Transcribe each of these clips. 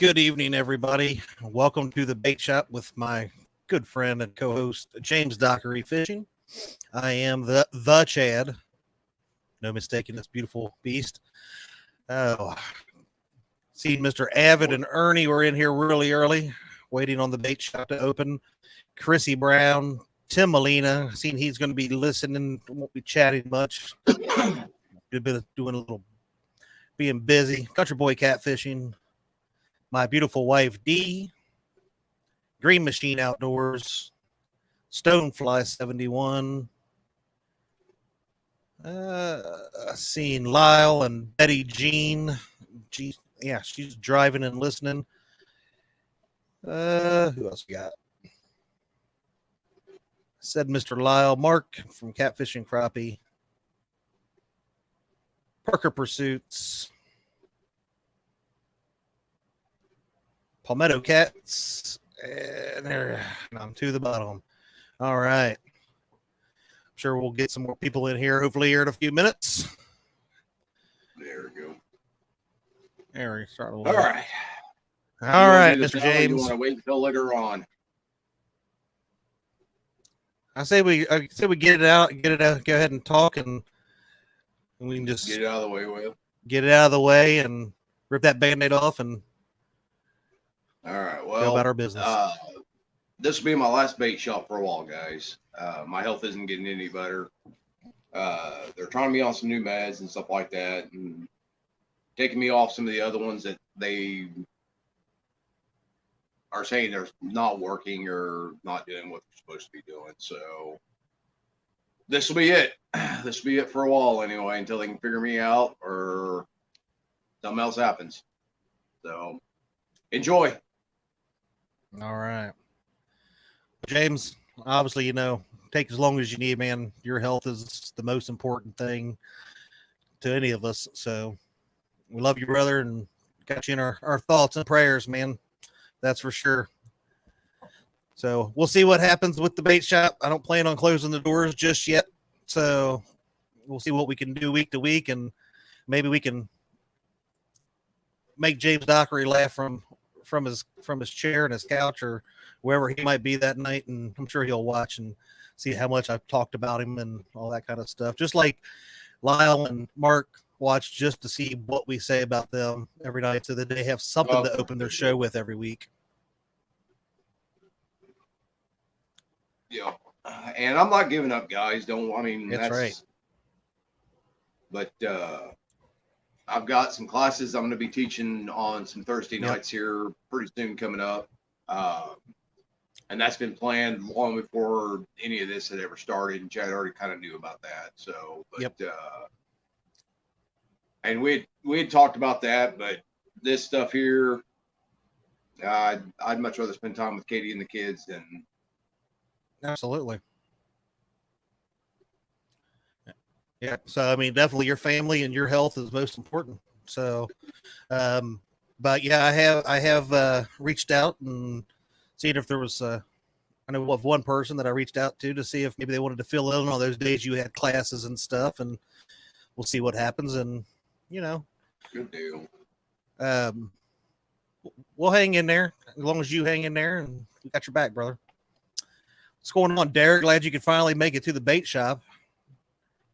Good evening, everybody. Welcome to the bait shop with my good friend and co-host James Dockery Fishing. I am the Chad. No mistaking this beautiful beast. Oh, see, Mr. Avid and Ernie were in here really early, waiting on the bait shop to open. Chrissy Brown, Tim Molina. Seen he's going to be listening. Won't be chatting much. Good bit of doing a little, being busy. Country boy catfishing. My beautiful wife Dee. Green Machine Outdoors, Stonefly 71. Seeing Lyle and Betty Jean. She's driving and listening. Who else we got? Said Mr. Lyle. Mark from Catfishing Crappie. Parker Pursuits. Palmetto Cats. And there, I'm to the bottom. All right. I'm sure we'll get some more people in here, hopefully, here in a few minutes. There we go. There we start. All right. All right, Mr. James. You want to wait until later on? I say we get it out, go ahead and talk, and we can just get it out of the way, Will. Get it out of the way and rip that Band-Aid off and all right. Well, go about our business. This will be my last bait shop for a while, guys. My health isn't getting any better. They're trying me on some new meds and stuff like that, and taking me off some of the other ones that they are saying they're not working or not doing what they're supposed to be doing. So this will be it. This will be it for a while anyway, until they can figure me out or something else happens. So enjoy. All right. James, obviously, take as long as you need, man. Your health is the most important thing to any of us. So we love you, brother, and got you in our thoughts and prayers, man. That's for sure. So we'll see what happens with the bait shop. I don't plan on closing the doors just yet. So we'll see what we can do week to week, and maybe we can make James Dockery laugh from his chair and his couch or wherever he might be that night, and I'm sure he'll watch and see how much I've talked about him and all that kind of stuff. Just like Lyle and Mark watch just to see what we say about them every night, so that they have something to open their show with every week. Yeah, and I'm not giving up, guys. That's right. But I've got some classes I'm going to be teaching on some Thursday nights here pretty soon coming up. And that's been planned long before any of this had ever started. And Chad already kind of knew about that. So, but, and we had talked about that, but this stuff here, I'd much rather spend time with Katie and the kids than. Absolutely. Yeah. So, definitely your family and your health is most important. So, but yeah, I have reached out and seen if there was, I know of one person that I reached out to see if maybe they wanted to fill in on those days you had classes and stuff, and we'll see what happens. And, good deal. We'll hang in there as long as you hang in there, and we got your back, brother. What's going on, Derek? Glad you could finally make it to the bait shop.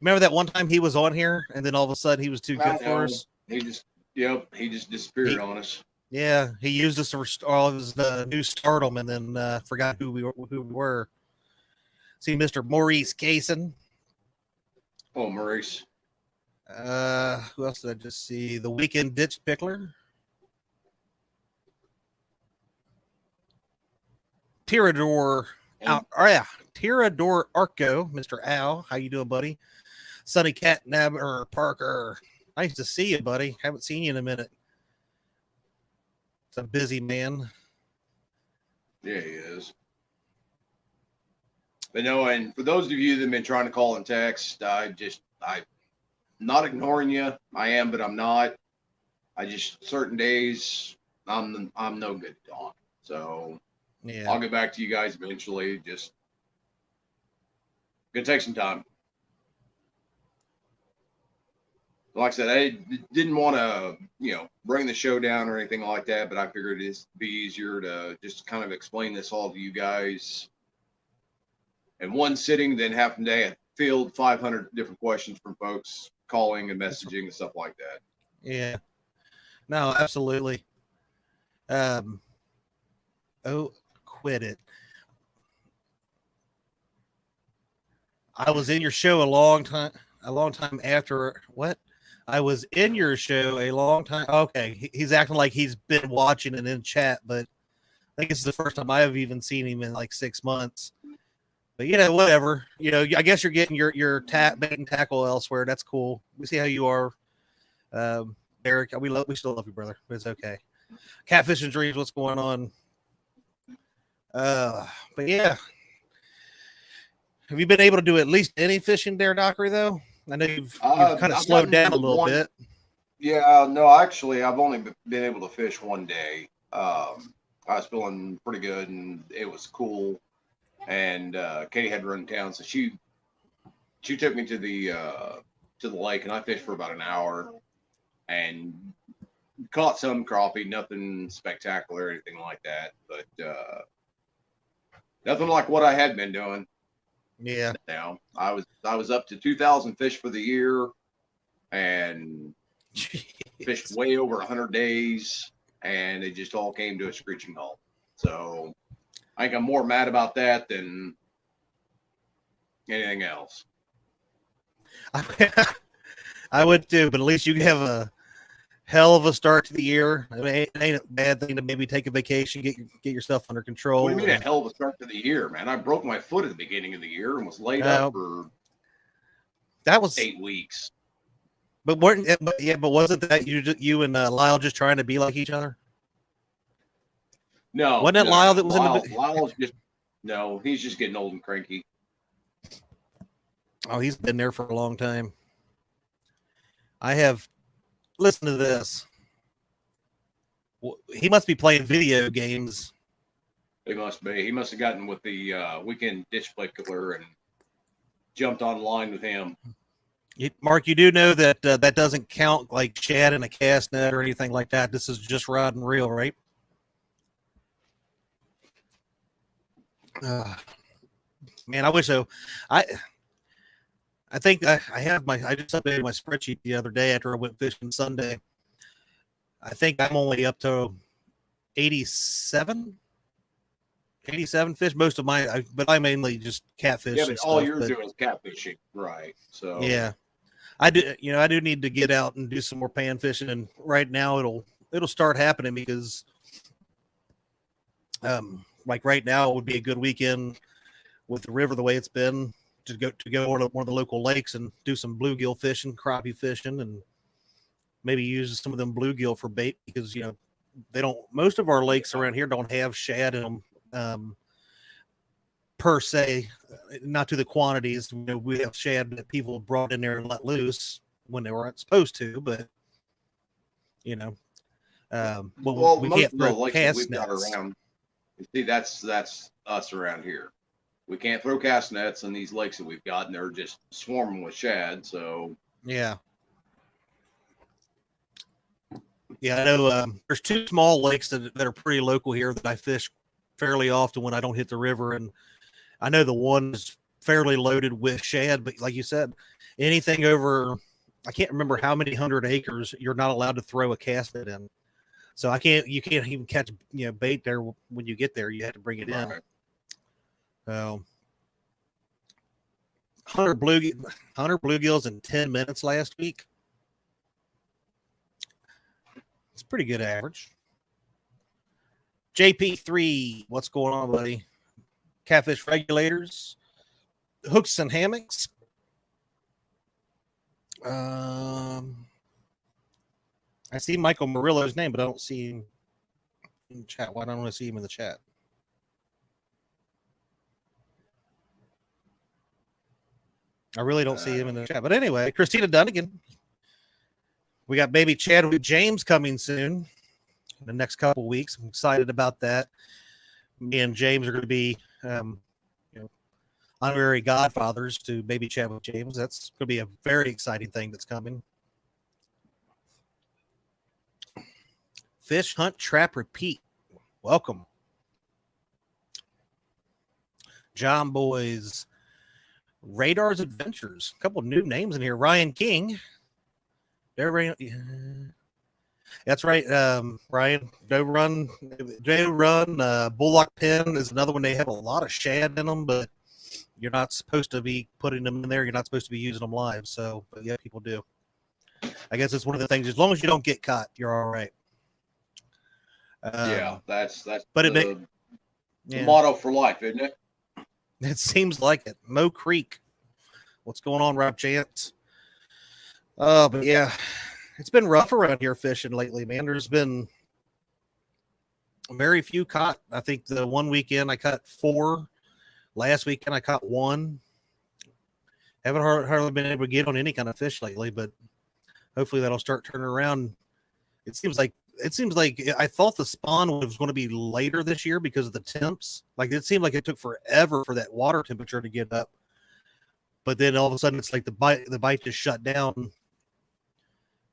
Remember that one time he was on here, and then all of a sudden he was too good for us? He just disappeared on us. Yeah, he used us for all of his new stardom, and then forgot who we were. See, Mr. Maurice Cason. Oh, Maurice. Who else did I just see? The Weekend Ditch Pickler. Tirador Arco, Mr. Al. How you doing, buddy? Sonny Cat Parker. Nice to see you, buddy. Haven't seen you in a minute. It's a busy man. Yeah, he is. But no, and for those of you that have been trying to call and text, I'm not ignoring you. I am, but I'm not. Certain days I'm no good at talking. So yeah, I'll get back to you guys eventually. Just gonna take some time. like I said, I didn't want to, bring the show down or anything like that, but I figured it'd be easier to just kind of explain this all to you guys in one sitting than having to field 500 different questions from folks calling and messaging and stuff like that. Yeah. No, absolutely. Quit it. I was in your show a long time after what? I was in your show a long time. Okay. He's acting like he's been watching and in chat, but I think it's the first time I've even seen him in like 6 months. But whatever. I guess you're getting your bait and tackle elsewhere. That's cool. We see how you are, Eric. We still love you, brother. But it's okay. Catfish and Dreams. What's going on? But yeah, have you been able to do at least any fishing there, Dockery? Though I know you've kind of slowed down a little bit. Yeah, no, actually, I've only been able to fish one day. I was feeling pretty good, and it was cool. And Katie had to run down, so she took me to the lake, and I fished for about an hour, and caught some crappie. Nothing spectacular or anything like that, but nothing like what I had been doing. Yeah. Now I was up to 2,000 fish for the year, and fished way over 100 days, and it just all came to a screeching halt. So I think I'm more mad about that than anything else. I would too, but at least you have a hell of a start to the year. I mean, it ain't a bad thing to maybe take a vacation, get yourself under control. What do you mean a hell of a start to the year, man? I broke my foot at the beginning of the year and was laid up for that was 8 weeks. But wasn't that you and Lyle just trying to be like each other? No, wasn't it Lyle that was Lyle's he's just getting old and cranky. Oh, he's been there for a long time. Listen to this. He must be playing video games. He must be. He must have gotten with the weekend display cooler and jumped online with him. Mark, you do know that that doesn't count like shad in a cast net or anything like that. This is just rod and reel, right? Man, I wish so. I think I just updated my spreadsheet the other day after I went fishing Sunday. I think I'm only up to 87 fish. Most of but I mainly just catfish. Yeah, but all you're doing is catfishing, right? So yeah, I do need to get out and do some more pan fishing, and right now it'll start happening because, like right now it would be a good weekend with the river the way it's been to go to one of the local lakes and do some bluegill fishing, crappie fishing, and maybe use some of them bluegill for bait because most of our lakes around here don't have shad in them per se, not to the quantities. We have shad that people brought in there and let loose when they weren't supposed to, but we can't throw cast nets. Around. See, that's us around here. We can't throw cast nets in these lakes that we've got, and they're just swarming with shad. So yeah. I know there's 2 small lakes that are pretty local here that I fish fairly often when I don't hit the river, and I know the one is fairly loaded with shad. But like you said, anything over, I can't remember how many 100 acres, you're not allowed to throw a cast net in. So you can't even catch bait there when you get there. You have to bring it in. 100 bluegills in 10 minutes last week. It's pretty good average. JP3, what's going on, buddy? Catfish regulators, hooks and hammocks. I see Michael Murillo's name, but I don't see him in the chat. Why don't I see him in the chat? I really don't see him in the chat. But anyway, Christina Dunnigan. We got baby Chadwick James coming soon in the next couple of weeks. I'm excited about that. Me and James are going to be honorary godfathers to baby Chadwick James. That's going to be a very exciting thing that's coming. Fish Hunt Trap Repeat. Welcome. John Boys. Radar's Adventures. A couple new names in here. Ryan King. That's right, Ryan. Doe Run. Bullock Pen is another one. They have a lot of shad in them, but you're not supposed to be putting them in there. You're not supposed to be using them live. So, but yeah, people do. I guess it's one of the things. As long as you don't get caught, you're all right. Yeah, that's but the motto for life, isn't it? It seems like it. Mo Creek. What's going on, Rob Chance? Oh, but yeah, it's been rough around here fishing lately, man. There's been very few caught. I think the one weekend I caught 4. Last weekend I caught 1. Haven't hardly been able to get on any kind of fish lately, but hopefully that'll start turning around. It seems like I thought the spawn was going to be later this year because of the temps. Like it seemed like it took forever for that water temperature to get up. But then all of a sudden it's like the bite just shut down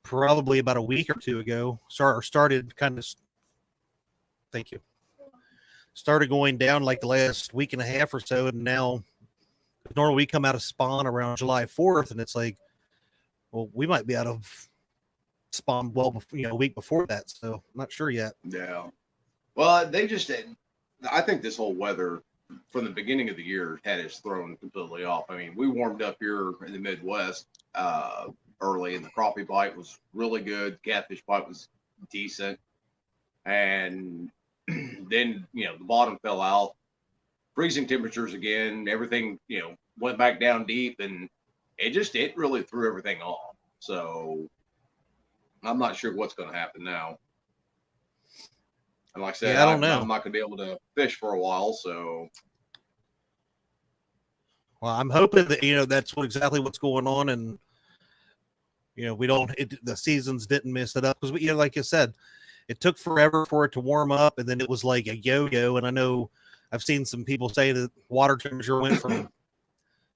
probably about a week or 2 ago. Started kind of thank you. Started going down like the last week and a half or so, and now normally we come out of spawn around July 4th, and it's like, well, we might be out of spawn well before, a week before that, so I'm not sure yet. Yeah. Well, I think this whole weather from the beginning of the year had us thrown completely off. I mean, we warmed up here in the Midwest early, and the crappie bite was really good. Catfish bite was decent. And then, the bottom fell out. Freezing temperatures again. Everything, went back down deep, and it really threw everything off. So I'm not sure what's going to happen now. And like I said, I don't know. I'm not going to be able to fish for a while. So, well, I'm hoping that that's exactly what's going on, and the seasons didn't mess it up because like you said, it took forever for it to warm up, and then it was like a yo-yo. And I know I've seen some people say that water temperature went from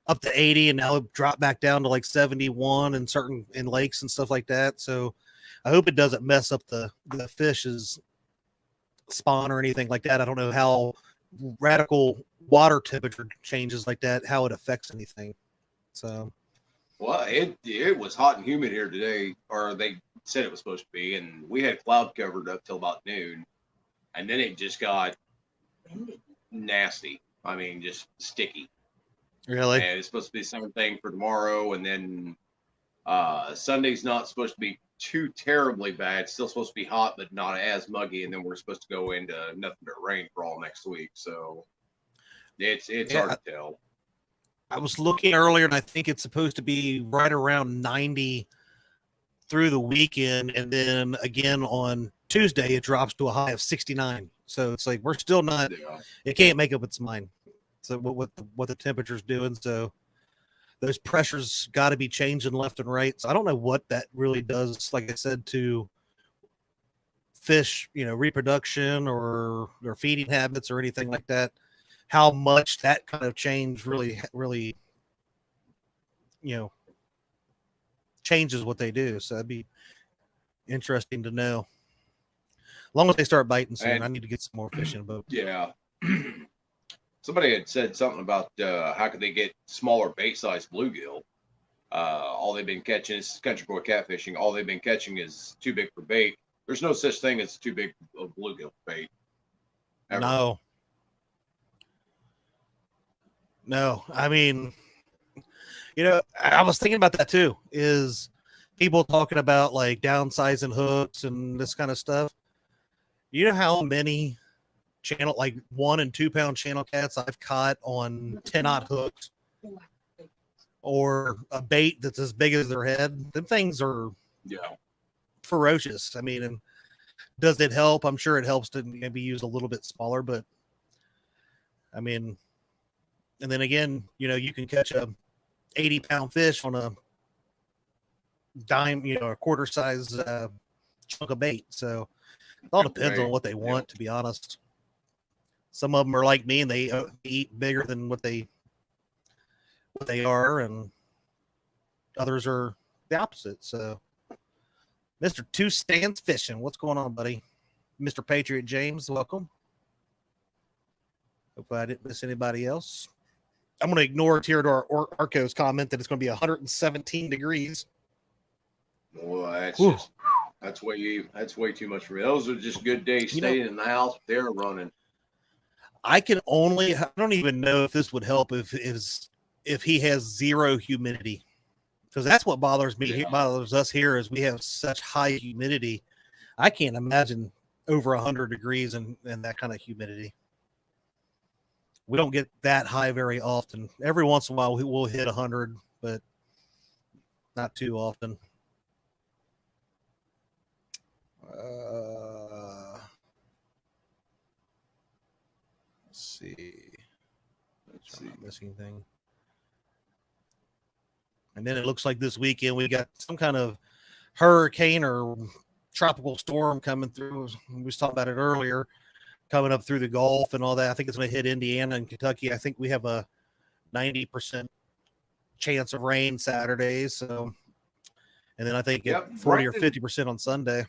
up to 80 and now it dropped back down to like 71 in lakes and stuff like that. So I hope it doesn't mess up the fish's spawn or anything like that. I don't know how radical water temperature changes like that, how it affects anything. So, well, it was hot and humid here today, or they said it was supposed to be, and we had cloud covered up till about noon, and then it just got nasty. I mean, just sticky. Really? And it's supposed to be the same thing for tomorrow, and then Sunday's not supposed to be too terribly bad. It's still supposed to be hot, but not as muggy. And then we're supposed to go into nothing but rain for all next week. So it's hard to tell. I was looking earlier, and I think it's supposed to be right around 90 through the weekend, and then again on Tuesday it drops to a high of 69. So it's like we're still not. Yeah. It can't make up its mind. So what the temperature's doing. So those pressures got to be changing left and right. So I don't know what that really does, like I said, to fish, reproduction or their feeding habits or anything like that. How much that kind of change really, changes what they do. So that'd be interesting to know. As long as they start biting soon, I need to get some more fish in a boat. Yeah. Somebody had said something about how could they get smaller bait-sized bluegill. All they've been catching is country boy catfishing. All they've been catching is too big for bait. There's no such thing as too big of bluegill bait. Ever. No. I mean, I was thinking about that too. Is people talking about like downsizing hooks and this kind of stuff? You know how many channel, like 1 and 2 pound channel cats I've caught on 10-aught hooks, or a bait that's as big as their head? Them things are ferocious. I mean, and does it help? I'm sure it helps to maybe use a little bit smaller, but I mean, and then again, you can catch a 80-pound fish on a dime, a quarter size chunk of bait. So it all depends on what they want, to be honest. Some of them are like me and they eat bigger than what they are, and others are the opposite. So Mr. Two Stands Fishing, what's going on, buddy? Mr. Patriot James, welcome. Hope I didn't miss anybody else. I'm going to ignore Theodore Arco's comment that it's going to be 117 degrees. Well, that's way too much for me. Those are just good days staying in the house with the air running. I don't even know if this would help if he has zero humidity, because that's what bothers me. Bothers us here is we have such high humidity. I can't imagine over 100 degrees and that kind of humidity. We don't get that high very often. Every once in a while we'll hit 100, but not too often. Let's see. I'm not missing anything. And then it looks like this weekend we got some kind of hurricane or tropical storm coming through. We was talking about it earlier, coming up through the Gulf and all that. I think it's going to hit Indiana and Kentucky. I think we have a 90% chance of rain Saturday. So, and then I think 40 or 50% on Sunday.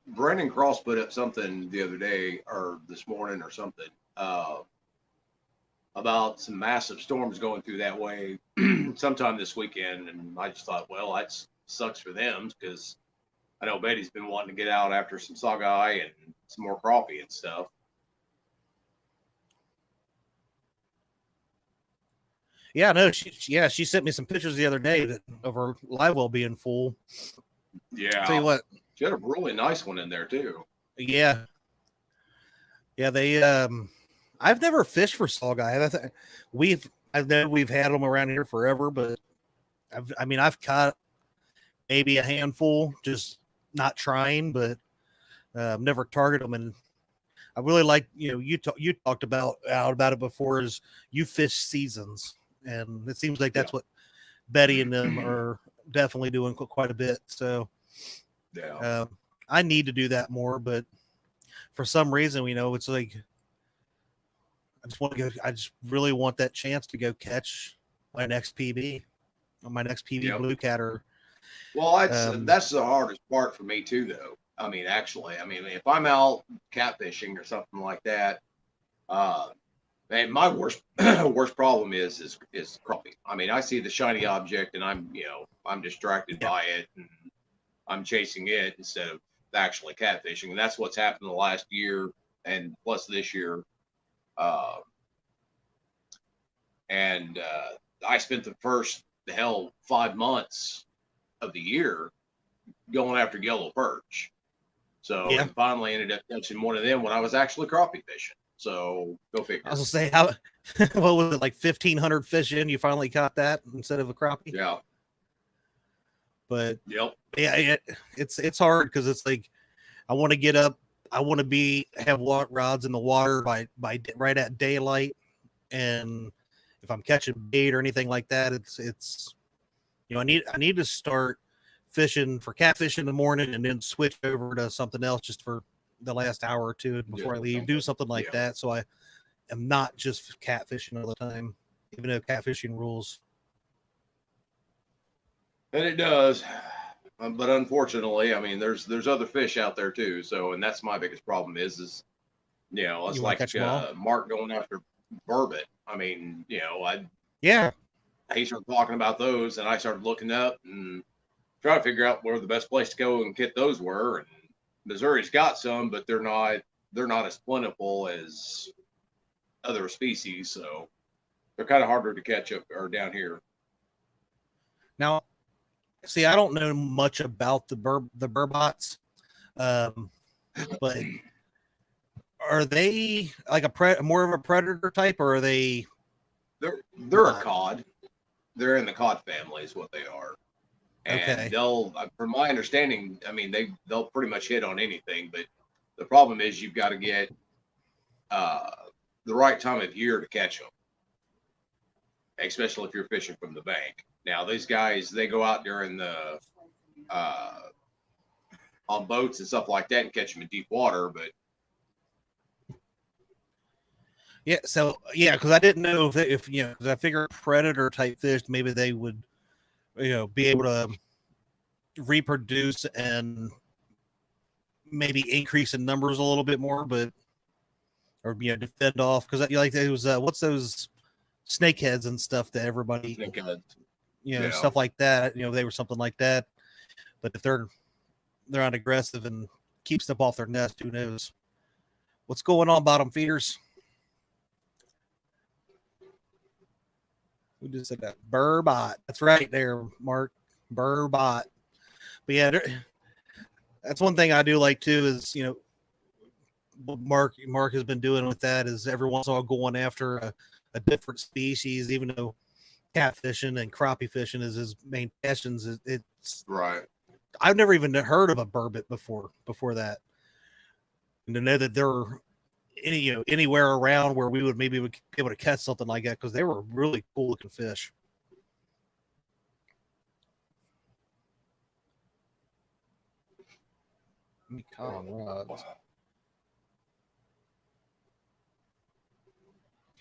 Brandon Cross put up something the other day or this morning or something about some massive storms going through that way sometime this weekend. And I just thought, well, that sucks for them, because I know Betty's been wanting to get out after some sockeye and some more crappie and stuff. Yeah, no, she sent me some pictures the other day of her live well being full. Yeah. I'll tell you what. She had a really nice one in there too. Yeah. Yeah, they I've never fished for saugeye. I know we've had them around here forever, but I've caught maybe a handful, just not trying, but never targeted them. And I really like, you talked about it before, is you fish seasons, and it seems like that's what Betty and them are definitely doing quite a bit. So I need to do that more, but for some reason, it's like I just really want that chance to go catch my next PB, blue cat. Well, that's the hardest part for me too, though. Actually, if I'm out catfishing or something like that, and my worst problem is crappie. I see the shiny object and I'm distracted by it and I'm chasing it instead of actually catfishing, and that's what's happened the last year and plus this year. I spent the first 5 months of the year going after yellow perch. So and finally ended up catching one of them when I was actually crappie fishing. So go figure. I was gonna say, what was it, like 1,500 fish in? You finally caught that instead of a crappie? Yeah. But it's hard because it's like I want to get up, I want to have rods in the water by right at daylight, and if I'm catching bait or anything like that, it's I need to start fishing for catfish in the morning and then switch over to something else just for the last hour or two before I leave. Do something like that, so I am not just catfishing all the time, even though catfishing rules. And it does, but unfortunately, there's other fish out there too. So, and that's my biggest problem is it's like Mark going after burbot. He started talking about those, and I started looking up and trying to figure out where the best place to go and get those were. And Missouri's got some, but they're not as plentiful as other species, so they're kind of harder to catch up or down here. Now, see, I don't know much about the burbots, but are they like more of a predator type, or are they? They're a cod. They're in the cod family, is what they are. And they'll, from my understanding, they'll pretty much hit on anything. But the problem is you've got to get the right time of year to catch them, especially if you're fishing from the bank. Now, these guys, they go out during the on boats and stuff like that and catch them in deep water. But because I didn't know if because I figured predator type fish, maybe they would be able to reproduce and maybe increase in numbers a little bit more, but or defend off because like it was what's those snakeheads and stuff that everybody stuff like that. They were something like that. But if they're not aggressive and keep stuff off their nest, who knows what's going on, bottom feeders? Who just said that? Burbot. That's right there, Mark. Burbot. But yeah, that's one thing I do like too is, what Mark has been doing with that is every once in a while going after a different species, even though catfishing and crappie fishing is his main passions. It's right. I've never even heard of a burbot before that. And to know that they're anywhere around where we would maybe be able to catch something like that, because they were really cool looking fish.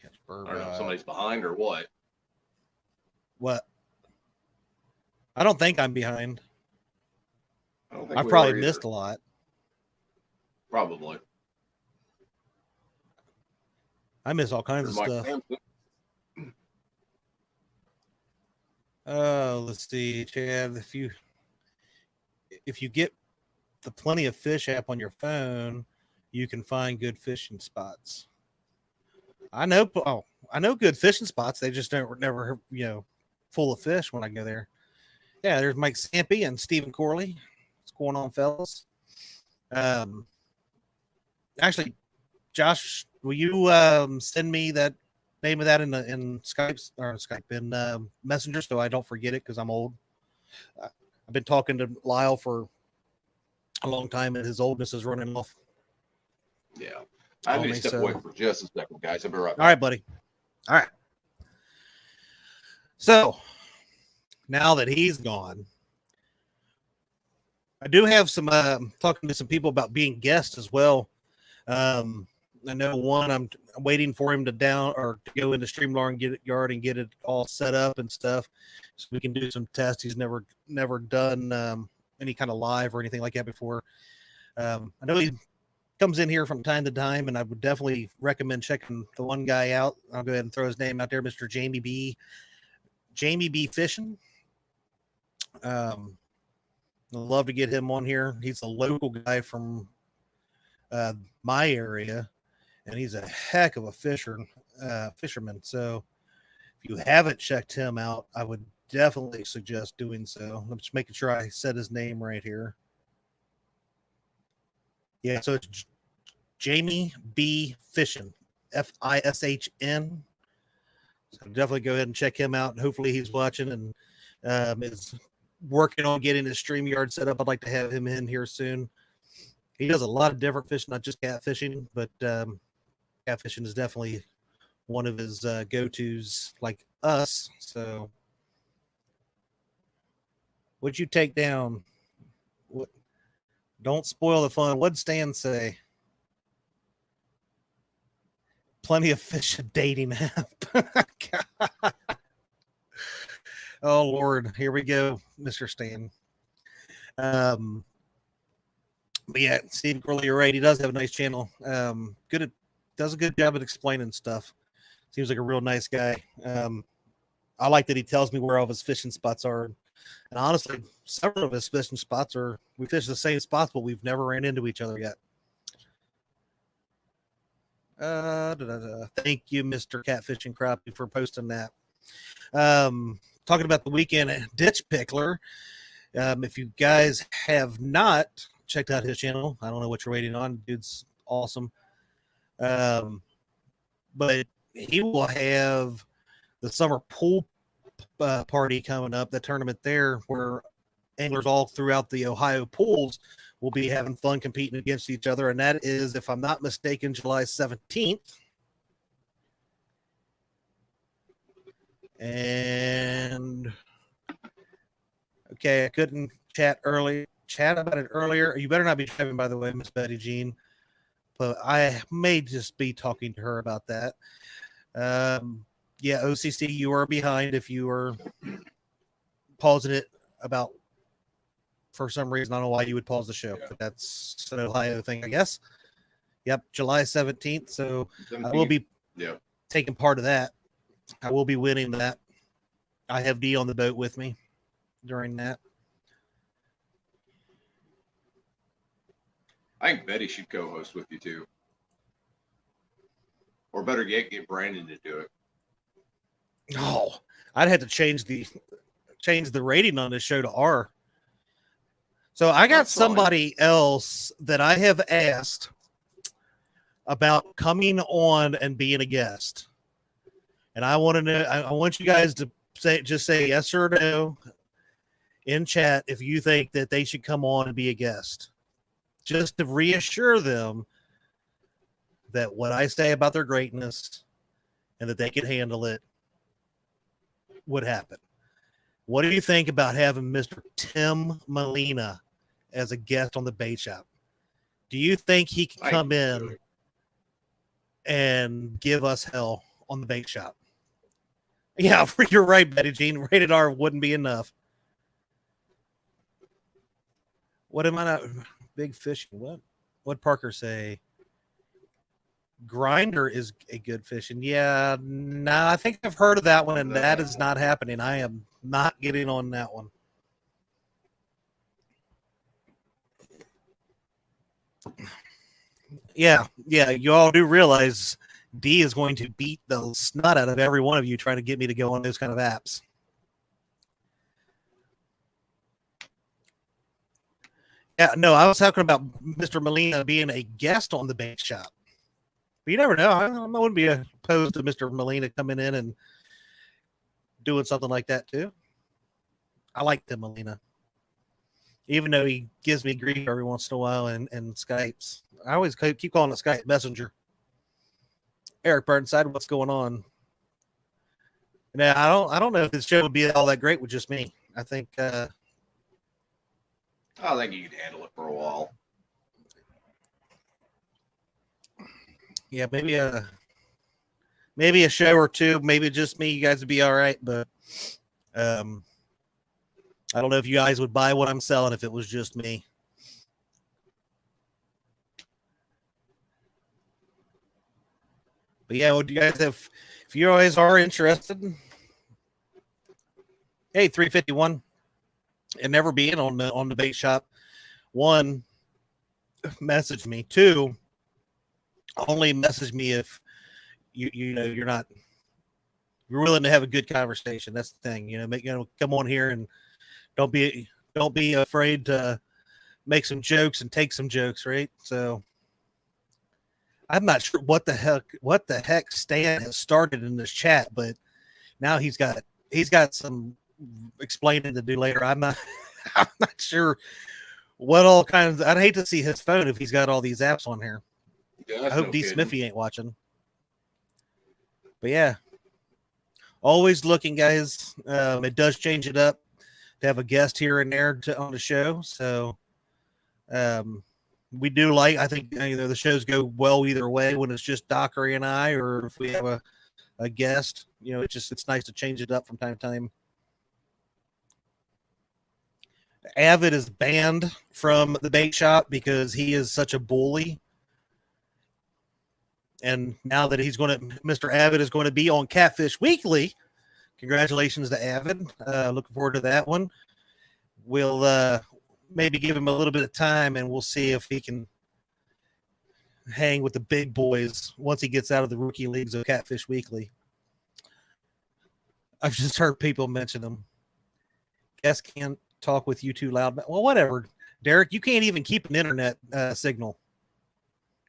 Catch burbot. I don't know if somebody's behind or what. What? I don't think I'm behind. I we probably missed a lot. Probably. I miss all kinds of stuff. Let's see, Chad. If you get the Plenty of Fish app on your phone, you can find good fishing spots. I know good fishing spots. They just never full of fish when I go there. Yeah, there's Mike Sampy and Stephen Corley. What's going on, fellas? Actually, Josh, will you send me that name of that in Skype in Messenger so I don't forget it, because I'm old. I've been talking to Lyle for a long time and his oldness is running off. Yeah. I'm going to step away for just a second, guys. I'll be right back. All right, buddy. All right. So now that he's gone, I do have some talking to some people about being guests as well. I know one, I'm waiting for him to go into Streamlard and get it all set up and stuff, so we can do some tests. He's never done any kind of live or anything like that before. I know he comes in here from time to time, and I would definitely recommend checking the one guy out. I'll go ahead and throw his name out there, Mr. Jamie B Fishing. I'd love to get him on here. He's a local guy from my area, and he's a heck of a fisherman. So if you haven't checked him out, I would definitely suggest doing so. I'm just making sure I said his name right here. Yeah, so it's Jamie B Fishing, Fishn. So definitely go ahead and check him out. And hopefully he's watching and is working on getting his StreamYard set up. I'd like to have him in here soon. He does a lot of different fish, not just catfishing, but catfishing is definitely one of his go-tos, like us. So what'd you take down? What? Don't spoil the fun. What'd Stan say? Plenty of Fish dating app. Oh Lord, here we go, Mr. Stan. But yeah, Steve Corley, you're right. He does have a nice channel. Does a good job at explaining stuff. Seems like a real nice guy. I like that he tells me where all of his fishing spots are. And honestly, several of his fishing spots we fish the same spots, but we've never ran into each other yet. Thank you, Mr. Catfishing Crappie, for posting that. Talking about the weekend Ditch Pickler. If you guys have not checked out his channel, I don't know what you're waiting on. Dude's awesome. But he will have the summer pool party coming up, the tournament there, where anglers all throughout the Ohio pools will be having fun competing against each other. And that is, if I'm not mistaken, July 17th. And okay, I couldn't chat about it earlier. You better not be driving, by the way, Miss Betty Jean, but I may just be talking to her about that. Yeah, OCC, you are behind if you are pausing it about for some reason. I don't know why you would pause the show, Yeah. but that's an Ohio thing, I guess. Yep, July 17th. So I will be taking part of that. I will be winning that. I have D on the boat with me during that. I think Betty should co-host with you too. Or better yet, get Brandon to do it. No, I'd have to change the rating on this show to R. So I got somebody else that I have asked about coming on and being a guest. And I want to know, I want you guys to say yes or no in chat if you think that they should come on and be a guest. Just to reassure them that what I say about their greatness and that they can handle it would happen. What do you think about having Mr. Tim Molina as a guest on the Bait Shop? Do you think he could come in and give us hell on the Bait Shop? Yeah, you're right, Betty Jean. Rated R wouldn't be enough. What am I not? Big fishing. What? What'd Parker say? Grinder is a good fishing. Yeah, no, I think I've heard of that one, and that is not happening. I am not getting on that one. Yeah, you all do realize D is going to beat the snot out of every one of you trying to get me to go on those kind of apps. Yeah, no, I was talking about Mr. Molina being a guest on the Bait Shop. But you never know. I wouldn't be opposed to Mr. Molina coming in and doing something like that too. I like Tim Molina. Even though he gives me grief every once in a while and Skypes. I always keep calling it Skype Messenger. Eric Burnside, what's going on? Now, I don't know if this show would be all that great with just me. I think I think you can handle it for a while. Yeah, maybe a show or two, maybe just me, you guys would be all right, but I don't know if you guys would buy what I'm selling if it was just me. But yeah, what do you guys have? If you guys are interested, hey, 351, and never being on the Bait Shop. 1, message me. 2, only message me if you know you're willing to have a good conversation. That's the thing. Come on here and don't be afraid to make some jokes and take some jokes, right? So I'm not sure what the heck Stan has started in this chat, but now he's got some explaining to do later. I'm not sure what all kinds. I'd hate to see his phone if he's got all these apps on here. Yeah, I hope D. Smithy ain't watching. But yeah, always looking, guys. It does change it up to have a guest here and there on the show. So we do I think the shows go well either way when it's just Dockery and I, or if we have a guest. It's nice to change it up from time to time. Avid is banned from the Bait Shop because he is such a bully. And now that Mr. Avid is going to be on Catfish Weekly. Congratulations to Avid. Looking forward to that one. We'll maybe give him a little bit of time, and we'll see if he can hang with the big boys once he gets out of the rookie leagues of Catfish Weekly. I've just heard people mention them. Guess can't talk with you too loud. Well, whatever. Derek, you can't even keep an internet signal.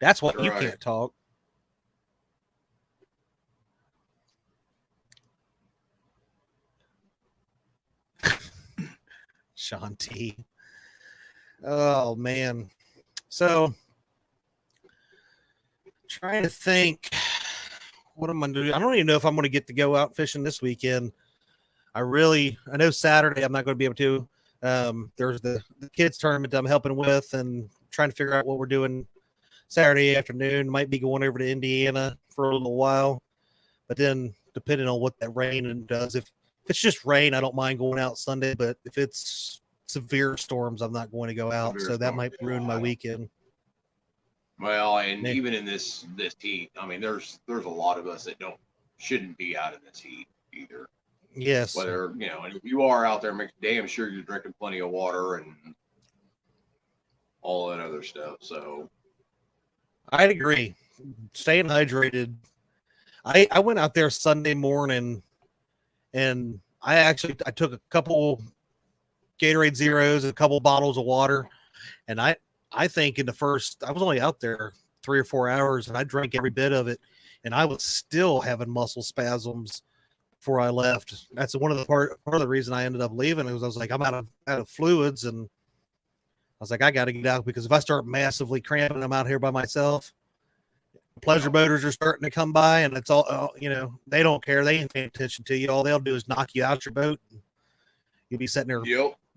That's what you can't talk. Sean T. Oh, man. So, trying to think, what am I doing? I don't even know if I'm going to get to go out fishing this weekend. I know Saturday I'm not going to be able to. There's the kids tournament I'm helping with and trying to figure out what we're doing Saturday afternoon. Might be going over to Indiana for a little while. But then, depending on what that rain does, if it's just rain, I don't mind going out Sunday. But if it's severe storms, I'm not going to go out. So that might ruin my weekend. Well, and even in this heat, I mean, there's a lot of us that shouldn't be out in this heat either. Yes. Whether, and if you are out there, make damn sure you're drinking plenty of water and all that other stuff. So I'd agree. Staying hydrated. I went out there Sunday morning and I took a couple Gatorade Zeros, a couple bottles of water, and I think I was only out there 3 or 4 hours and I drank every bit of it, and I was still having muscle spasms before I left. That's part of the reason I ended up leaving. It was I was like, I'm out of fluids, and I was like, I got to get out, because if I start massively cramping, I'm out here by myself. Pleasure boaters are starting to come by, and it's all, they don't care. They ain't paying attention to you. All they'll do is knock you out your boat. You'll be sitting there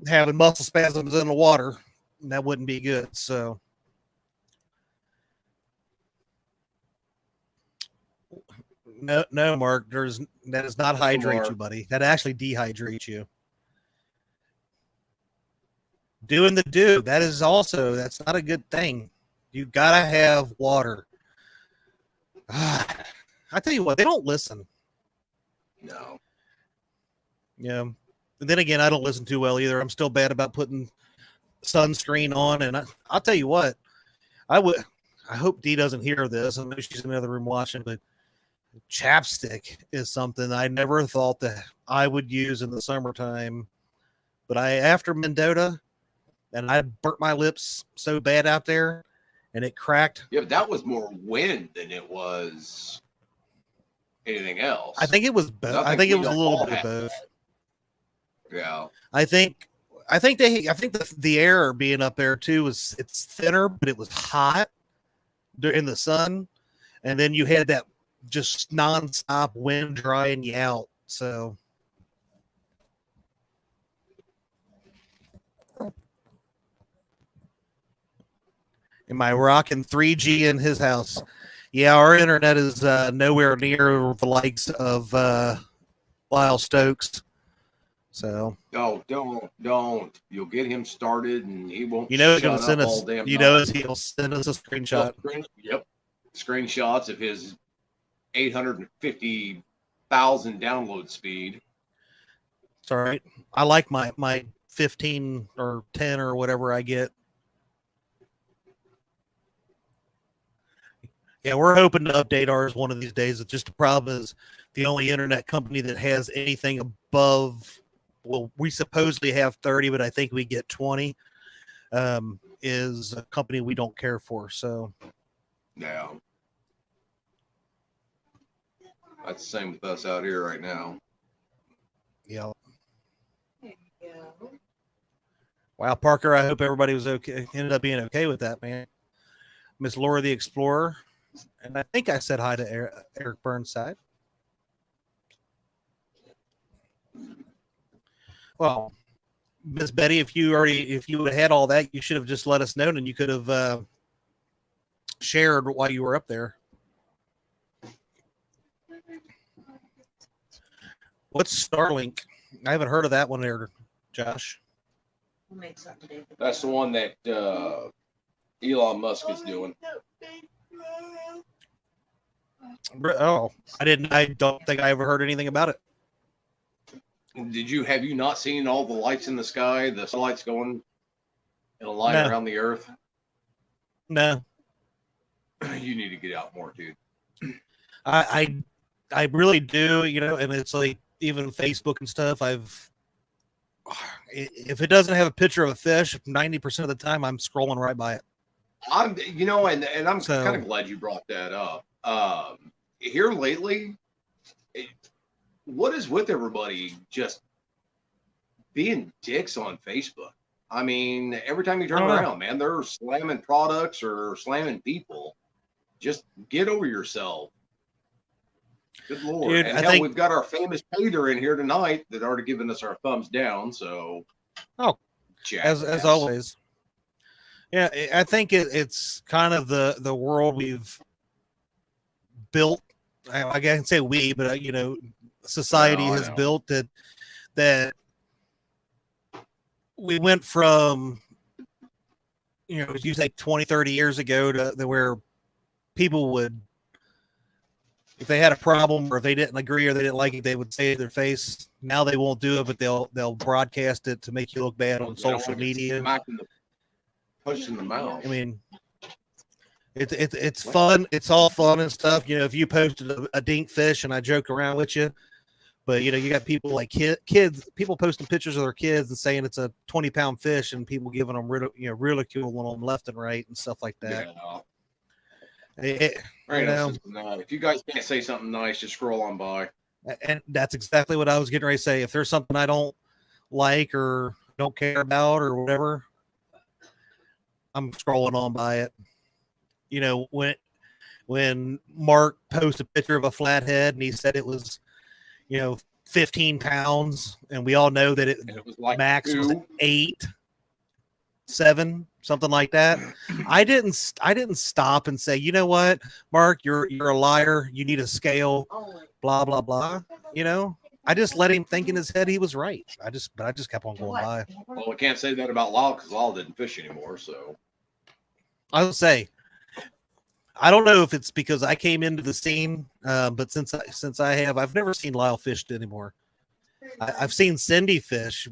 having muscle spasms in the water, and that wouldn't be good. So, no, Mark, that does not hydrate you, buddy. That actually dehydrates you. Doing the do, that's not a good thing. You gotta have water. I tell you what, they don't listen. No. Yeah. And then again, I don't listen too well either. I'm still bad about putting sunscreen on. And I'll tell you what, I hope Dee doesn't hear this. I know she's in the other room watching, but chapstick is something I never thought that I would use in the summertime. But after Mendota, and I burnt my lips so bad out there, and it cracked. Yeah, but that was more wind than it was anything else. I think it was both. I think it was a little bit of both. Yeah. I think the air being up there too it's thinner, but it was hot in the sun, and then you had that just nonstop wind drying you out. So. Am I rocking 3G in his house? Yeah, our internet is nowhere near the likes of Lyle Stokes. So. Oh, don't. You'll get him started, and he won't. He's going to send us. He'll send us a screenshot. Yep, screenshots of his 850,000 download speed. It's all right. I like my 15 or 10 or whatever I get. Yeah, we're hoping to update ours one of these days. It's just the problem is the only internet company that has anything above, well, we supposedly have 30, but I think we get 20, is a company we don't care for. So, yeah, that's the same with us out here right now. Yeah. Wow, Parker, I hope everybody was okay. Ended up being okay with that, man. Miss Laura the Explorer. And I think I said hi to Eric Burnside. Well, Miss Betty, if you would have had all that, you should have just let us know, and you could have shared while you were up there. What's Starlink? I haven't heard of that one there, Josh. That's the one that Elon Musk is doing. Oh, I don't think I ever heard anything about it. Have you not seen all the lights in the sky, the satellites going in a line around the earth? No. You need to get out more, dude. I really do, and it's like even Facebook and stuff. If it doesn't have a picture of a fish, 90% of the time I'm scrolling right by it. I'm kind of glad you brought that up. Here lately, what is with everybody just being dicks on Facebook? I mean, every time you turn around, man, they're slamming products or slamming people. Just get over yourself. Good Lord. Dude, and we've got our famous Peter in here tonight that already given us our thumbs down. So, as always. Yeah, I think it's kind of the world we've built. I can't say we, but society has built that we went from, you say 20, 30 years ago to where people would, if they had a problem or if they didn't agree or they didn't like it, they would say it to their face. Now they won't do it, but they'll broadcast it to make you look bad on social media. Push in the mouth. I mean, it's fun. It's all fun and stuff. If you posted a dink fish and I joke around with you, but you got people like kids, people posting pictures of their kids and saying it's a 20-pound fish, and people giving them ridiculing them left and right and stuff like that. If you guys can't say something nice, just scroll on by. And that's exactly what I was getting ready to say. If there's something I don't like or don't care about or whatever, I'm scrolling on by it. When Mark posted a picture of a flathead and he said it was, 15 pounds, and we all know that it was like max was 8, 7, something like that. I didn't stop and say, you know what, Mark, you're a liar. You need a scale, blah, blah, blah. I just let him think in his head he was right. I just kept on going by. Well, we can't say that about Lyle because Lyle didn't fish anymore. So I would say, I don't know if it's because I came into the scene, but since I've never seen Lyle fished anymore. I've seen Cindy fish.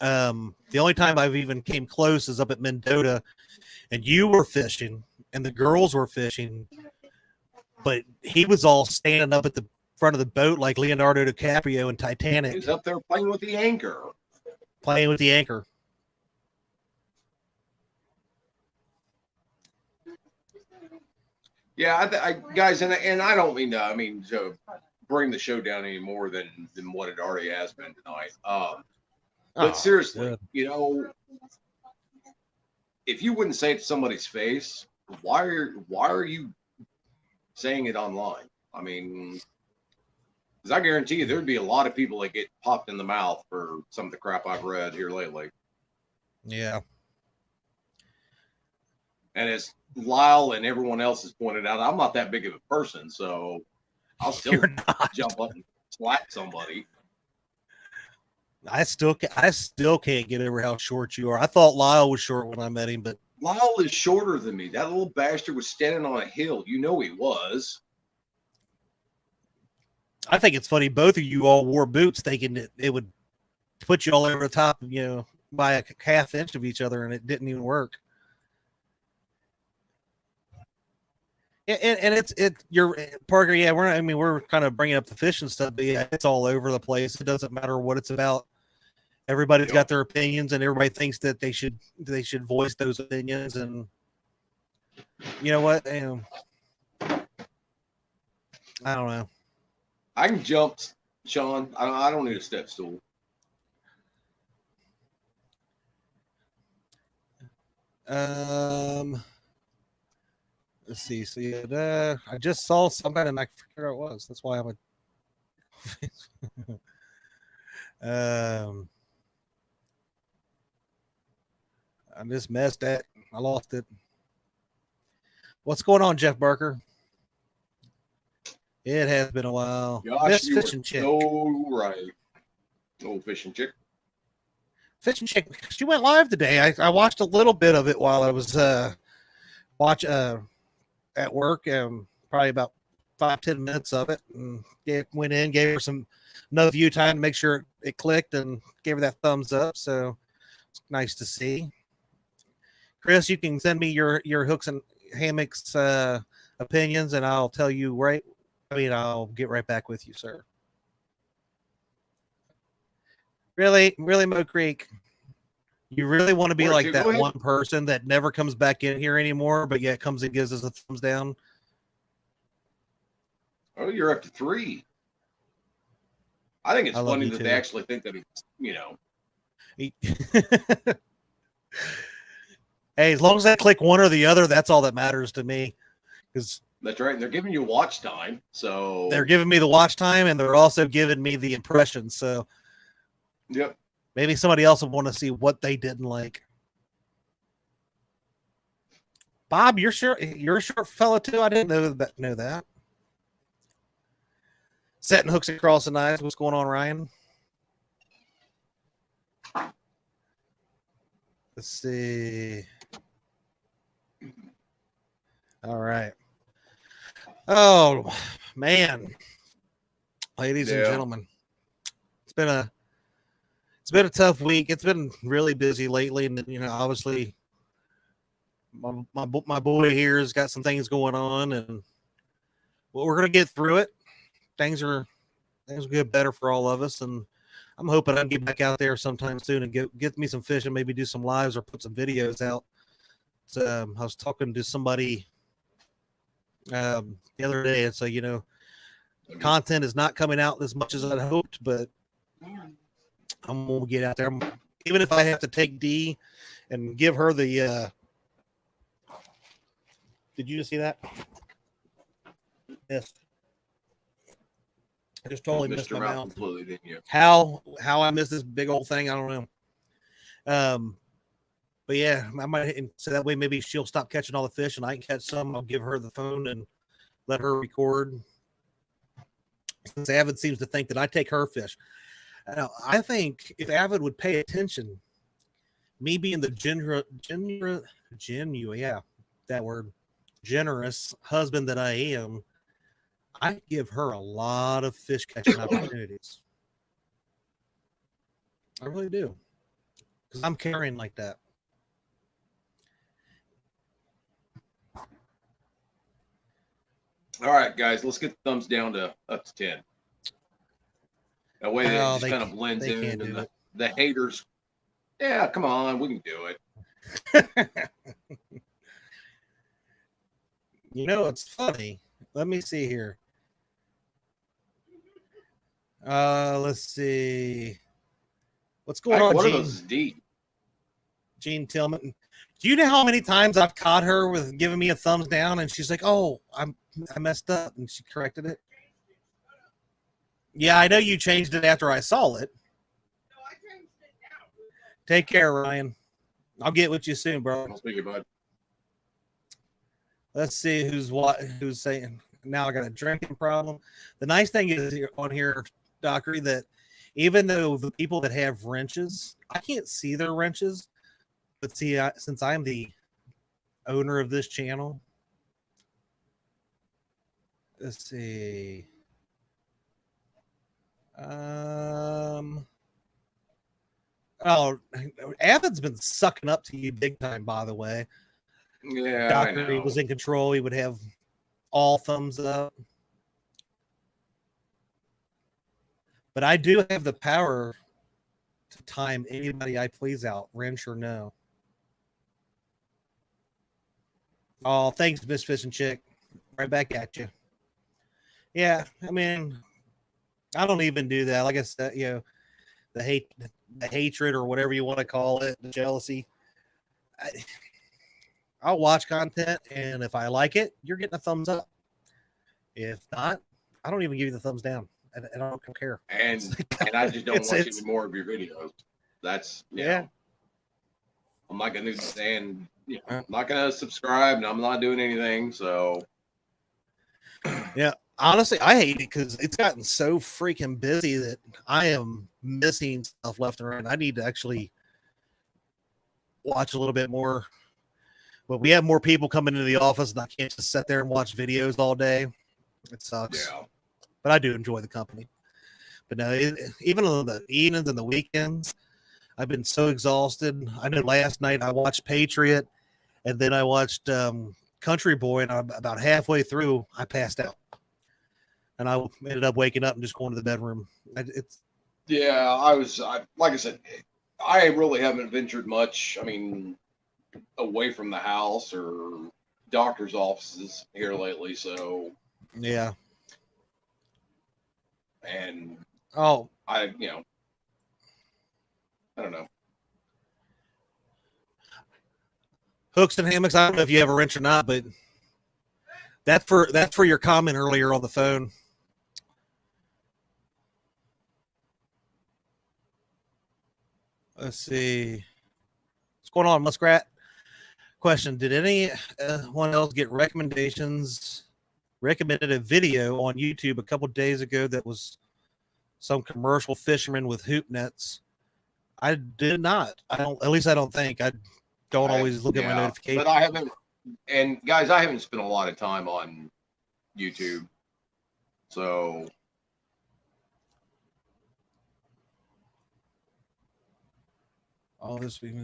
The only time I've even came close is up at Mendota, and you were fishing and the girls were fishing, but he was all standing up at the front of the boat like Leonardo DiCaprio in Titanic. He's up there playing with the anchor. Yeah, guys, and I don't mean to bring the show down any more than what it already has been tonight. But seriously, if you wouldn't say it to somebody's face, why are you saying it online? I mean, because I guarantee you there'd be a lot of people that get popped in the mouth for some of the crap I've read here lately. Yeah. And as Lyle and everyone else has pointed out, I'm not that big of a person, so I'll still jump up and slap somebody. I still can't get over how short you are. I thought Lyle was short when I met him, but Lyle is shorter than me. That little bastard was standing on a hill. You know he was. I think it's funny both of you all wore boots thinking that it would put you all over the top, by a half inch of each other, and it didn't even work. And you're Parker. Yeah, we're kind of bringing up the fish and stuff, but yeah, it's all over the place. It doesn't matter what it's about. Everybody's got their opinions, and everybody thinks that they should voice those opinions. And you know what? I don't know. I can jump, Sean. I don't need a step stool. Let's see. So yeah, I just saw something and I forget what it was. That's why I'm I just messed that. I lost it. What's going on, Jeff Barker? It has been a while. Gosh, you fishing chick. So right. Old fishing chick. Fishing chick. She went live today. I watched a little bit of it while I was at work, probably about 5-10 minutes of it, and went in, gave her enough view time to make sure it clicked, and gave her that thumbs up. So it's nice to see. Chris, you can send me your hooks and hammocks opinions, and I'll tell you I'll get right back with you, sir. Really, Mo Creek. You really want to be like that one person that never comes back in here anymore, but yet comes and gives us a thumbs down? Oh, you're up to 3. I think it's funny that they actually think that it's, Hey, as long as I click one or the other, that's all that matters to me. Because that's right. And they're giving you watch time. So they're giving me the watch time, and they're also giving me the impressions. So yep. Maybe somebody else will want to see what they didn't like. Bob, you're a short fella too. I didn't know that. Setting hooks across the eyes. What's going on, Ryan? Let's see. All right. Oh man, ladies and gentlemen, it's been a tough week. It's been really busy lately, and obviously, my boy here has got some things going on, and we're gonna get through it. Things will get better for all of us, and I'm hoping I can get back out there sometime soon and get me some fish and maybe do some lives or put some videos out. So, I was talking to somebody the other day, and so content is not coming out as much as I'd hoped, but I'm gonna get out there. Even if I have to take D and give her the. Did you just see that? Yes. I just totally missed my mouth. Completely, didn't you? How I missed this big old thing, I don't know. But yeah, I might, so that way maybe she'll stop catching all the fish and I can catch some. I'll give her the phone and let her record. Since Avid seems to think that I take her fish. Now, I think if Avid would pay attention, me being the generous husband that I am, I give her a lot of fish catching opportunities. I really do. Because I'm caring like that. All right, guys, let's get the thumbs down to up to 10. That way it just kind of blends in, and the haters. Yeah, come on, we can do it. It's funny. Let me see here. Let's see. What's going on, one Gene? Of those is D. Gene Tillman. Do you know how many times I've caught her with giving me a thumbs down, and she's like, "Oh, I messed up," and she corrected it. Yeah, I know you changed it after I saw it. No, I changed it now. Take care, Ryan. I'll get with you soon, bro. I'll speak to you, bud. Let's see who's saying. Now I got a drinking problem. The nice thing is on here, Dockery, that even though the people that have wrenches, I can't see their wrenches, but see, since I'm the owner of this channel, let's see. Oh, Avid's been sucking up to you big time, by the way. Yeah, Dockery was in control. He would have all thumbs up. But I do have the power to time anybody I please out, wrench or no. Oh, thanks, Miss Fishing Chick. Right back at you. Yeah, I mean, I don't even do that. Like I said, the hatred or whatever you want to call it, the jealousy. I'll watch content, and if I like it, you're getting a thumbs up. If not, I don't even give you the thumbs down. I don't care. And I just don't watch any more of your videos. That's yeah. I'm not gonna I'm not gonna subscribe, and I'm not doing anything. So yeah, honestly, I hate it because it's gotten so freaking busy that I am missing stuff left and right. I need to actually watch a little bit more. But we have more people coming into the office, and I can't just sit there and watch videos all day. It sucks. Yeah. But I do enjoy the company. But no, even on the evenings and the weekends, I've been so exhausted. I know last night I watched Patriot, and then I watched Country Boy, and about halfway through, I passed out. And I ended up waking up and just going to the bedroom. Like I said, I really haven't ventured much. I mean, away from the house or doctor's offices here lately. So yeah. And I don't know. Hooks and hammocks. I don't know if you have a wrench or not, but that's for your comment earlier on the phone. Let's see. What's going on, Muskrat? Question: did anyone else get recommended a video on YouTube a couple days ago that was some commercial fisherman with hoop nets? I did not. I don't. At least I don't think. I don't always look at my notifications. But I haven't. And guys, I haven't spent a lot of time on YouTube, so all this week.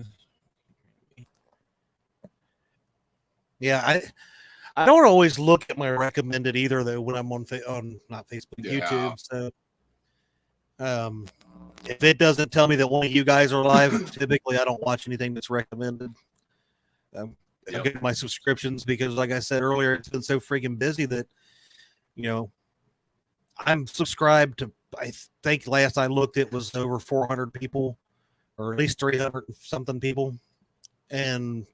Yeah, I don't always look at my recommended either though when I'm on not Facebook, YouTube. So if it doesn't tell me that one of you guys are live, typically I don't watch anything that's recommended. I get my subscriptions because, like I said earlier, it's been so freaking busy that, I'm subscribed to, I think last I looked, it was over 400 people, or at least 300 something people. And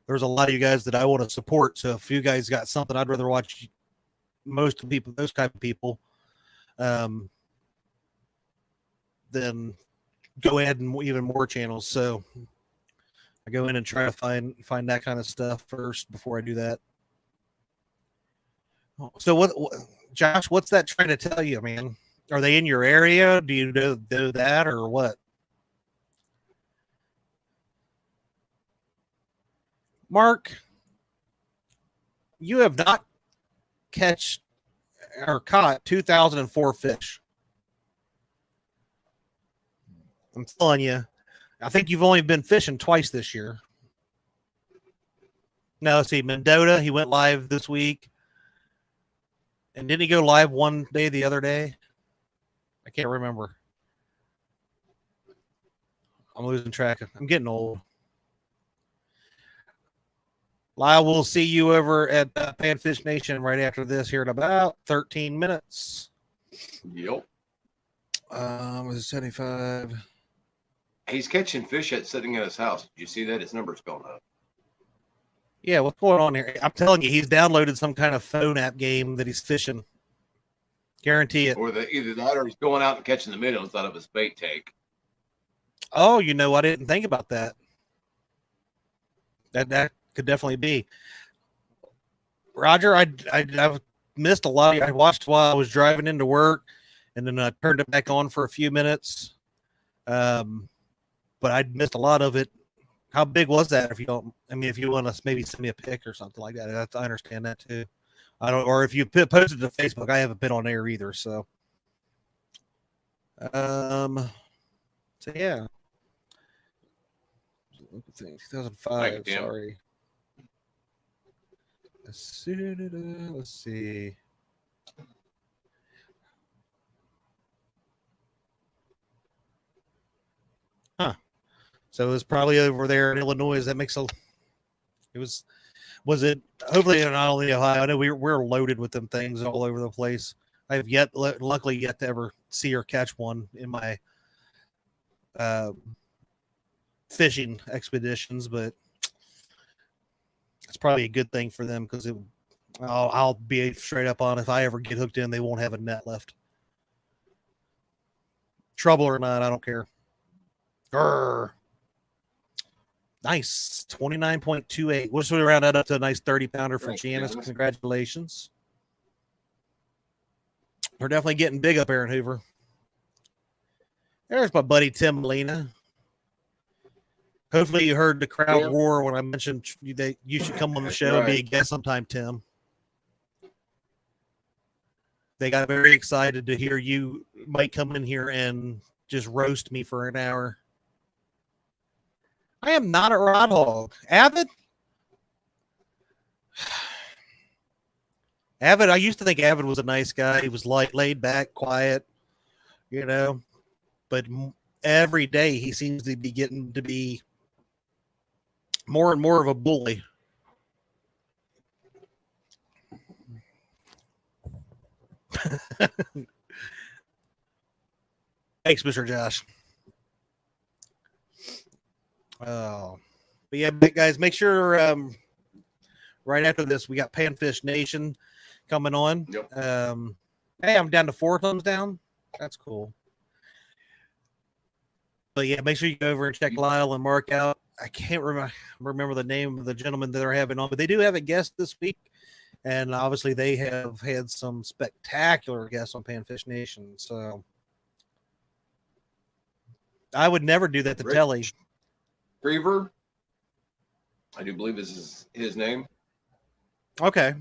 there's a lot of you guys that I want to support. So if you guys got something, I'd rather watch most of people, those type of people, then go ahead and even more channels. So I go in and try to find that kind of stuff first before I do that. So what Josh, what's that trying to tell you, man? Are they in your area? Do you do that or what? Mark, you have not caught 2004 fish. I'm telling you, I think you've only been fishing twice this year. No, see, Mendota, he went live this week. And didn't he go live one day the other day? I can't remember. I'm losing track. I'm getting old. Lyle, we'll see you over at Panfish Nation right after this here in about 13 minutes. Yep. Was 75. He's catching fish sitting at his house. Did you see that? His number's going up. Yeah, what's going on here? I'm telling you, he's downloaded some kind of phone app game that he's fishing. Guarantee it. Or either that or he's going out and catching the minnows out of his bait tank. Oh, I didn't think about that. That could definitely be. Roger, I've missed a lot. I watched while I was driving into work, and then I turned it back on for a few minutes. But I'd missed a lot of it. How big was that? If you want to maybe send me a pic or something like that, I understand that too. Or if you posted to Facebook, I haven't been on air either. So, yeah. 2005. Sorry. Let's see. Huh. So it was probably over there in Illinois. That makes a. Was it? Hopefully not only Ohio. I know we're loaded with them things all over the place. I have luckily yet to ever see or catch one in my fishing expeditions, but it's probably a good thing for them because I'll be straight up on, if I ever get hooked in, they won't have a net left. Trouble or not, I don't care. Grr. Nice. 29.28. We'll just round that up to a nice 30-pounder for Janice. Congratulations. We're definitely getting big up here in Hoover. There's my buddy Tim Molina. Hopefully you heard the crowd roar when I mentioned that you should come on the show and be a guest sometime, Tim. They got very excited to hear you might come in here and just roast me for an hour. I am not a rod hog. Avid? Avid, I used to think Avid was a nice guy. He was laid back, quiet, but every day he seems to be getting to be more and more of a bully. Thanks, Mr. Josh. Oh, but yeah, guys, make sure right after this we got Panfish Nation coming on. Yep. Hey, I'm down to 4 thumbs down. That's cool. But yeah, make sure you go over and check Lyle and Mark out. I can't remember the name of the gentleman that they're having on, but they do have a guest this week. And obviously they have had some spectacular guests on Panfish Nation. So I would never do that to Telly. Creever, I do believe this is his name. Okay.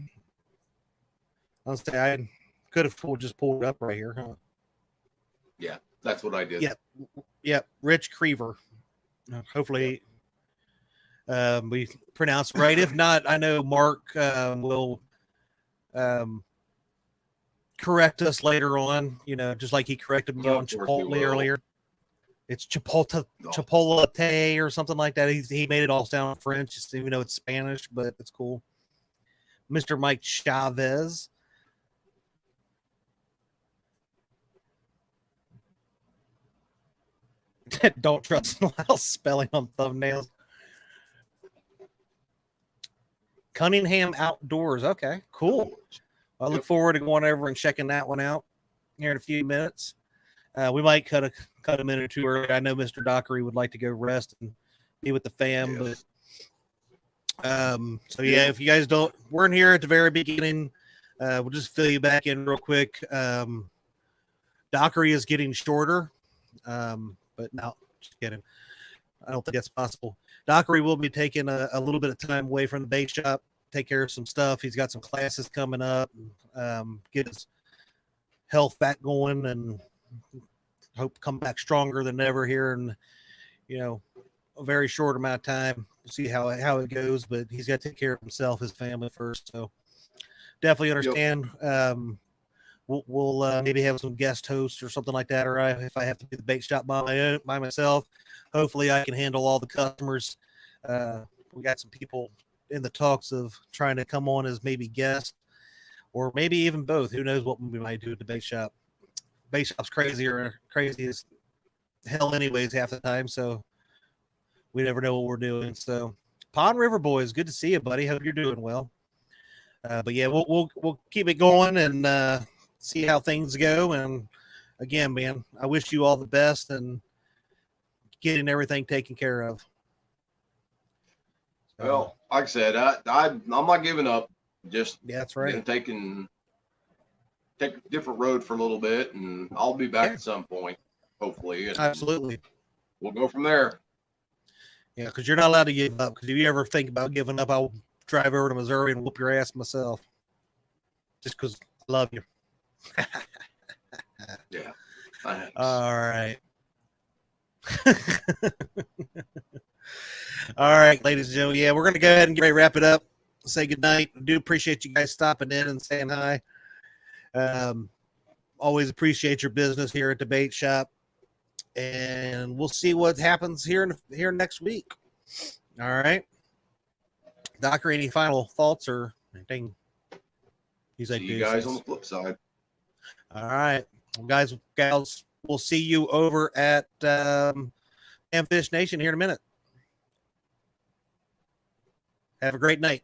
I'll say I could have just pulled it up right here, huh? Yeah, that's what I did. Yep. Rich Creever. Hopefully we pronounce it right. If not, I know Mark will correct us later on, just like he corrected me on Chipotle earlier. It's Chipotle or something like that. He made it all sound French, even though it's Spanish, but it's cool. Mr. Mike Chavez. Don't trust Lyle's spelling on thumbnails. Cunningham Outdoors. Okay, cool. I look forward to going over and checking that one out here in a few minutes. We might cut a minute or two early. I know Mr. Dockery would like to go rest and be with the fam, but if you guys weren't here at the very beginning, we'll just fill you back in real quick. Dockery is getting shorter, but no, just kidding. I don't think that's possible. Dockery will be taking a little bit of time away from the bait shop, take care of some stuff. He's got some classes coming up, get his health back going, and hope to come back stronger than ever here in, a very short amount of time. We'll see how it goes, but he's got to take care of himself, his family first. So definitely understand. Yep. We'll maybe have some guest hosts or something like that. Or if I have to do the bait shop by myself, hopefully I can handle all the customers. We got some people in the talks of trying to come on as maybe guests, or maybe even both. Who knows what we might do at the bait shop. Bait shop's crazy as hell anyways half the time, so we never know what we're doing. So Pond River Boys, good to see you, buddy. Hope you're doing well. But yeah, we'll keep it going and see how things go. And again, man, I wish you all the best and getting everything taken care of. Well, like I said, I'm not giving up. Just that's right. Take a different road for a little bit, and I'll be back at some point, hopefully. Absolutely. We'll go from there. Yeah, because you're not allowed to give up. Because if you ever think about giving up, I'll drive over to Missouri and whoop your ass myself. Just because I love you. Yeah. All right. All right, ladies and gentlemen. Yeah, we're going to go ahead and get ready to wrap it up. Say goodnight. I do appreciate you guys stopping in and saying hi. Always appreciate your business here at the bait shop. And we'll see what happens here next week. All right. Dockery, any final thoughts or anything? He's like, see you guys on the flip side. All right. Well, guys, gals, we'll see you over at Fish Nation here in a minute. Have a great night.